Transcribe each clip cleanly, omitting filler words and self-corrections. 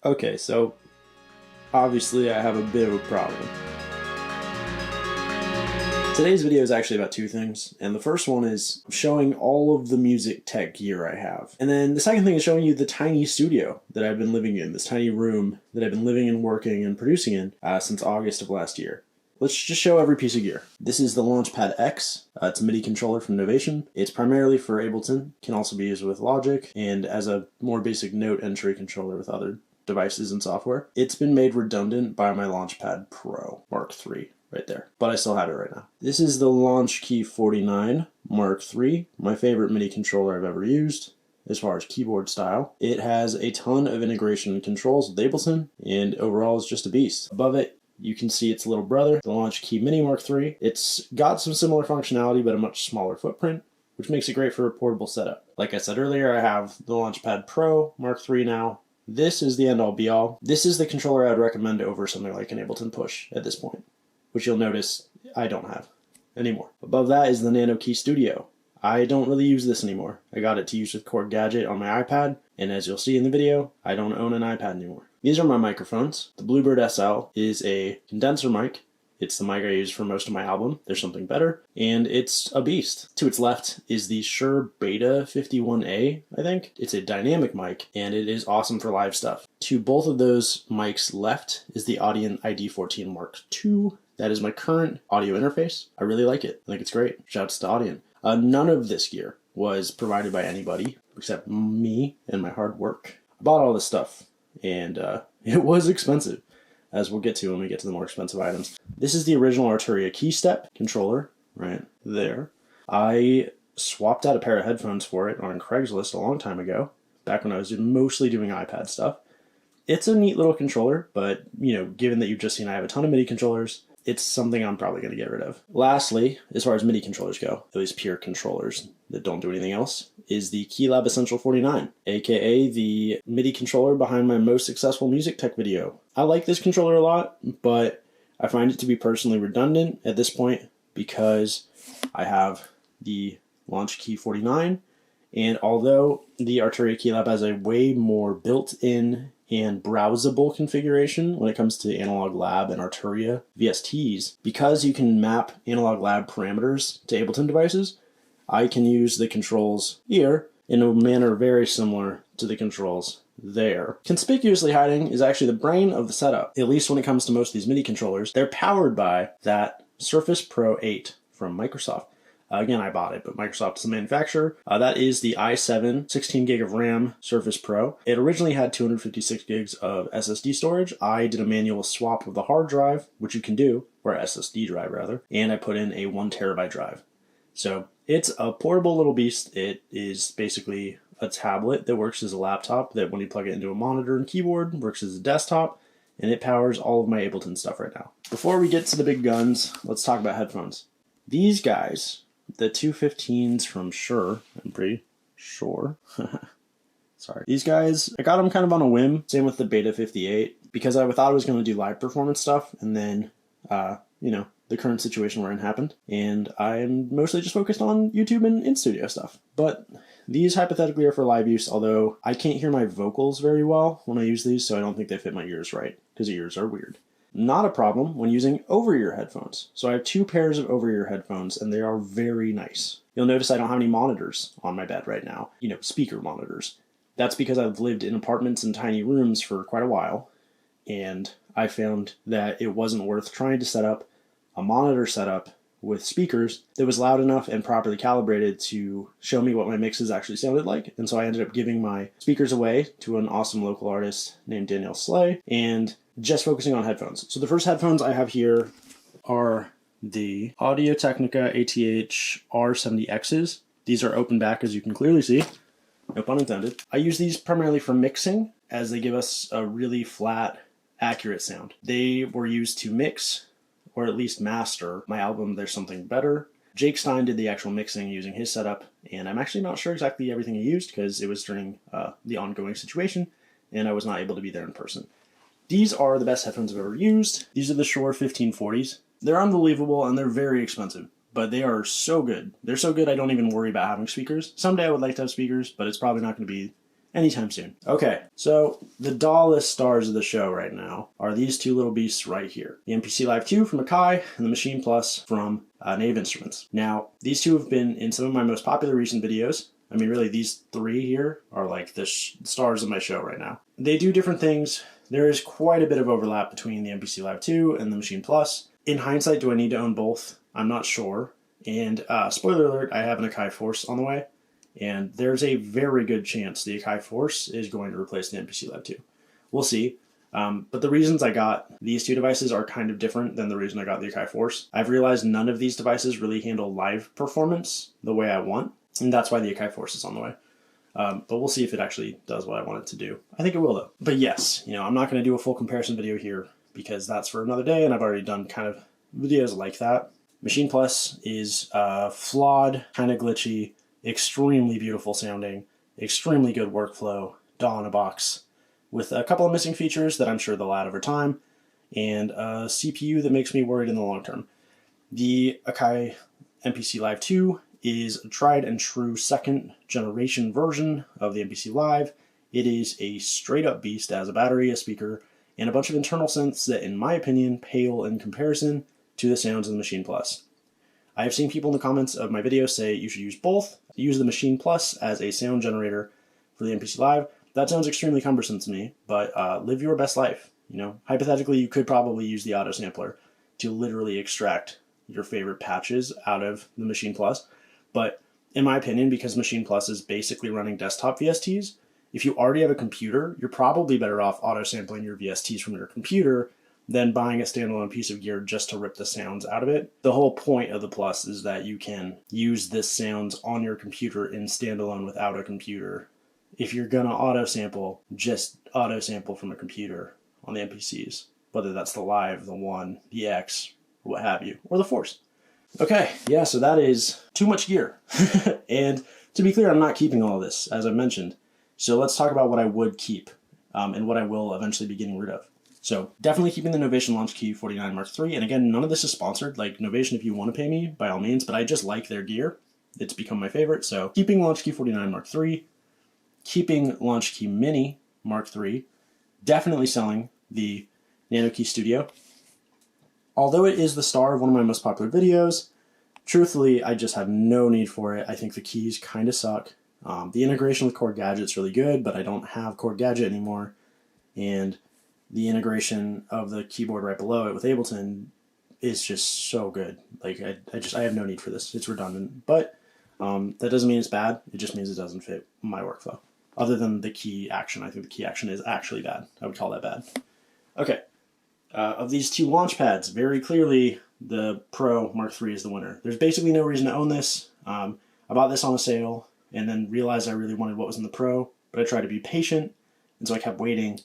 Okay, so obviously I have a bit of a problem. Today's video is actually about two things, and the first one is showing all of the music tech gear I have. And then the second thing is showing you the tiny studio that I've been living in, this tiny room that I've been living and working and producing in since August of last year. Let's just show every piece of gear. This is the Launchpad X. It's a MIDI controller from Novation. It's primarily for Ableton, can also be used with Logic, and as a more basic note entry controller with other devices and software. It's been made redundant by my Launchpad Pro Mark III. Right there, but I still have it right now. This is the Launchkey 49 Mark III, my favorite MIDI controller I've ever used as far as keyboard style. It has a ton of integration and controls with Ableton, and overall is just a beast. Above it, you can see its little brother, the Launchkey Mini Mark III. It's got some similar functionality, but a much smaller footprint, which makes it great for a portable setup. Like I said earlier, I have the Launchpad Pro Mark III now. This is the end-all be-all. This is the controller I'd recommend over something like an Ableton Push at this point, which you'll notice I don't have anymore. Above that is the Nanokey Studio. I don't really use this anymore. I got it to use with Korg Gadget on my iPad, and as you'll see in the video, I don't own an iPad anymore. These are my microphones. The Bluebird SL is a condenser mic. It's the mic I use for most of my album. There's something better, and it's a beast. To its left is the Shure Beta 51A, I think. It's a dynamic mic, and it is awesome for live stuff. To both of those mics left is the Audient ID14 Mark II. That is my current audio interface. I really like it. I think it's great. Shouts to Audient. None of this gear was provided by anybody except me and my hard work. I bought all this stuff, and it was expensive, as we'll get to when we get to the more expensive items. This is the original Arturia Keystep controller, right there. I swapped out a pair of headphones for it on Craigslist a long time ago, back when I was mostly doing iPad stuff. It's a neat little controller, but, you know, given that you've just seen I have a ton of MIDI controllers, it's something I'm probably going to get rid of. Lastly, as far as MIDI controllers go, at least pure controllers that don't do anything else, is the Keylab Essential 49, aka the MIDI controller behind my most successful music tech video. I like this controller a lot, but I find it to be personally redundant at this point because I have the Launchkey 49, and although the Arturia Keylab has a way more built-in and browsable configuration when it comes to Analog Lab and Arturia VSTs, because you can map Analog Lab parameters to Ableton devices, I can use the controls here in a manner very similar to the controls there. Conspicuously hiding is actually the brain of the setup, at least when it comes to most of these MIDI controllers. They're powered by that Surface Pro 8 from Microsoft. Again, I bought it, but Microsoft is the manufacturer. That is the i7 16 gig of RAM Surface Pro. It originally had 256 gigs of SSD storage. I did a manual swap of the hard drive, which you can do, or SSD drive rather, and I put in a 1 terabyte drive. So it's a portable little beast. It is basically a tablet that works as a laptop that when you plug it into a monitor and keyboard, works as a desktop, and it powers all of my Ableton stuff right now. Before we get to the big guns, let's talk about headphones. These guys, the 215s from Shure, I'm pretty sure. Sorry. These guys, I got them kind of on a whim. Same with the Beta 58, because I thought I was going to do live performance stuff, and then, you know, the current situation we're in happened, and I'm mostly just focused on YouTube and in-studio stuff. But these hypothetically are for live use, although I can't hear my vocals very well when I use these, so I don't think they fit my ears right, because ears are weird. Not a problem when using over-ear headphones. So I have 2 pairs of over-ear headphones, and they are very nice. You'll notice I don't have any monitors on my bed right now. You know, speaker monitors. That's because I've lived in apartments and tiny rooms for quite a while, and I found that it wasn't worth trying to set up a monitor setup with speakers that was loud enough and properly calibrated to show me what my mixes actually sounded like. And so I ended up giving my speakers away to an awesome local artist named Danielle Slay, and just focusing on headphones. So the first headphones I have here are the Audiotechnica ATH R70Xs. These are open back, as you can clearly see. No pun intended. I use these primarily for mixing, as they give us a really flat, accurate sound. They were used to mix, or at least master, my album There's Something Better. Jake Stein did the actual mixing using his setup, and I'm actually not sure exactly everything he used because it was during the ongoing situation, and I was not able to be there in person. These are the best headphones I've ever used. These are the Shure 1540s. They're unbelievable, and they're very expensive, but they are so good. They're so good I don't even worry about having speakers. Someday I would like to have speakers, but it's probably not going to be anytime soon. Okay, so the doll-less stars of the show right now are these two little beasts right here. The MPC Live 2 from Akai and the Maschine Plus from Native Instruments. Now, these two have been in some of my most popular recent videos. I mean, really, these three here are like the stars of my show right now. They do different things. There is quite a bit of overlap between the MPC Live 2 and the Maschine Plus. In hindsight, do I need to own both? I'm not sure. And spoiler alert, I have an Akai Force on the way. And there's a very good chance the Akai Force is going to replace the MPC Live 2. We'll see. But the reasons I got these two devices are kind of different than the reason I got the Akai Force. I've realized none of these devices really handle live performance the way I want. And that's why the Akai Force is on the way. But we'll see if it actually does what I want it to do. I think it will, though. But yes, I'm not going to do a full comparison video here because that's for another day, and I've already done kind of videos like that. Maschine Plus is flawed, kind of glitchy, extremely beautiful sounding, extremely good workflow, DAW in a box, with a couple of missing features that I'm sure they'll add over time, and a CPU that makes me worried in the long term. The Akai MPC Live 2 is a tried and true second generation version of the MPC Live. It is a straight up beast. It has a battery, a speaker, and a bunch of internal synths that, in my opinion, pale in comparison to the sounds of the Maschine Plus. I have seen people in the comments of my videos say you should use both. Use the Maschine Plus as a sound generator for the MPC Live. That sounds extremely cumbersome to me, but live your best life. Hypothetically, you could probably use the auto sampler to literally extract your favorite patches out of the Maschine Plus. But in my opinion, because Maschine Plus is basically running desktop VSTs, if you already have a computer, you're probably better off auto sampling your VSTs from your computer than buying a standalone piece of gear just to rip the sounds out of it. The whole point of the Plus is that you can use this sounds on your computer in standalone without a computer. If you're gonna auto sample, just auto sample from a computer on the MPCs, whether that's the Live, the One, the X, or what have you, or the Force. Okay, yeah, so that is too much gear. And to be clear, I'm not keeping all of this, as I mentioned. So let's talk about what I would keep and what I will eventually be getting rid of. So definitely keeping the Novation Launchkey 49 Mark III. And again, none of this is sponsored. Like Novation, if you want to pay me, by all means, but I just like their gear. It's become my favorite. So keeping Launchkey 49 Mark III, keeping Launchkey Mini Mark III, definitely selling the Nanokey Studio. Although it is the star of one of my most popular videos, truthfully, I just have no need for it. I think the keys kind of suck. The integration with Korg Gadget's really good, but I don't have Korg Gadget anymore. And the integration of the keyboard right below it with Ableton is just so good. Like, I have no need for this. It's redundant. But that doesn't mean it's bad. It just means it doesn't fit my workflow. Other than the key action. I think the key action is actually bad. I would call that bad. Okay. Of these two launch pads, very clearly the Pro Mark III is the winner. There's basically no reason to own this. I bought this on a sale and then realized I really wanted what was in the Pro, but I tried to be patient, and so I kept waiting,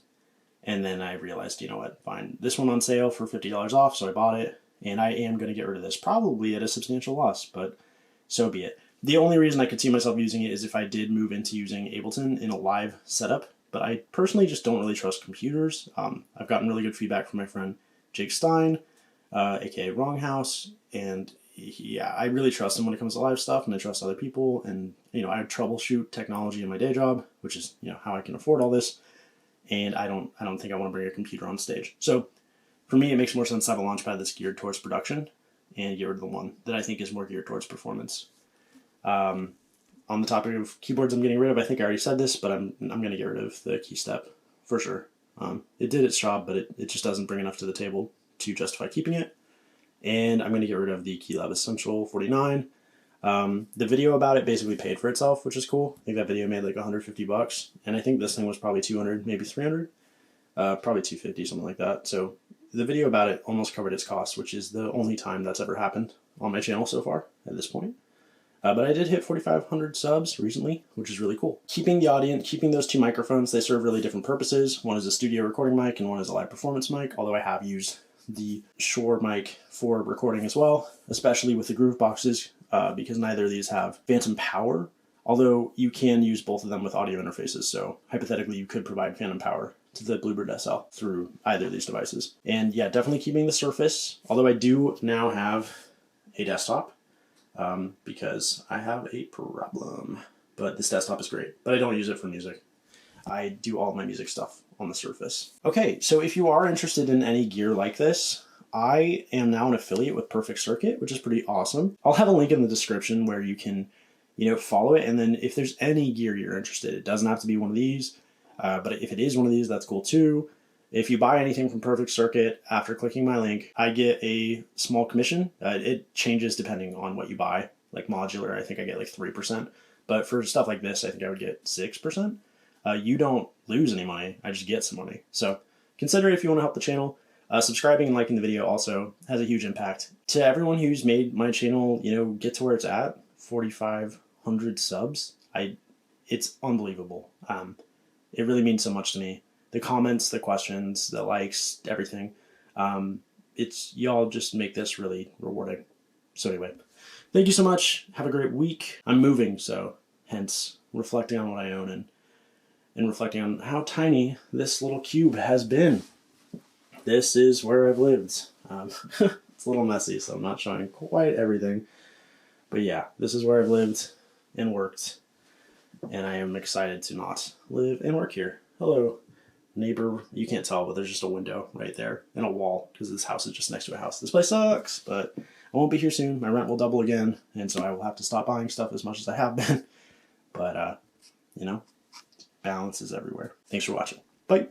and then I realized, you know what, fine. This one on sale for $50 off, so I bought it, and I am going to get rid of this, probably at a substantial loss, but so be it. The only reason I could see myself using it is if I did move into using Ableton in a live setup, but I personally just don't really trust computers. I've gotten really good feedback from my friend Jake Stein, aka Wronghouse, and yeah, I really trust him when it comes to live stuff, and I trust other people, and I troubleshoot technology in my day job, which is how I can afford all this, and I don't think I want to bring a computer on stage. So for me, it makes more sense to have a Launchpad that's geared towards production, and get rid of the one that I think is more geared towards performance. On the topic of keyboards I'm getting rid of, I think I already said this, but I'm going to get rid of the Keystep for sure. It did its job, but it just doesn't bring enough to the table to justify keeping it. And I'm going to get rid of the Keylab Essential 49. The video about it basically paid for itself, which is cool. I think that video made like $150, and I think this thing was probably 200, maybe 300, probably 250, something like that. So the video about it almost covered its cost, which is the only time that's ever happened on my channel so far at this point. But I did hit 4,500 subs recently, which is really cool. Keeping the Audient, keeping those two microphones, they serve really different purposes. One is a studio recording mic and one is a live performance mic, although I have used the Shure mic for recording as well, especially with the groove boxes, because neither of these have phantom power, although you can use both of them with audio interfaces, so hypothetically you could provide phantom power to the Bluebird SL through either of these devices. And yeah, definitely keeping the Surface, although I do now have a desktop, because I have a problem. But this desktop is great, but I don't use it for music. I do all of my music stuff on the Surface. Okay, so if you are interested in any gear like this, I am now an affiliate with Perfect Circuit, which is pretty awesome. I'll have a link in the description where you can, follow it. And then if there's any gear you're interested, it doesn't have to be one of these, but if it is one of these, that's cool too. If you buy anything from Perfect Circuit after clicking my link, I get a small commission. It changes depending on what you buy. Like modular, I think I get like 3%. But for stuff like this, I think I would get 6%. You don't lose any money. I just get some money. So consider it if you want to help the channel. Subscribing and liking the video also has a huge impact. To everyone who's made my channel, get to where it's at, 4,500 subs. It's unbelievable. It really means so much to me. The comments, the questions, the likes, everything. Y'all just make this really rewarding. So anyway, thank you so much. Have a great week. I'm moving, so hence reflecting on what I own and reflecting on how tiny this little cube has been. This is where I've lived. It's a little messy, so I'm not showing quite everything. But yeah, this is where I've lived and worked. And I am excited to not live and work here. Hello, neighbor. You can't tell, but there's just a window right there and a wall because this house is just next to a house. This place sucks, but I won't be here soon. My rent will double again, and so I will have to stop buying stuff as much as I have been. But, balance is everywhere. Thanks for watching. Bye.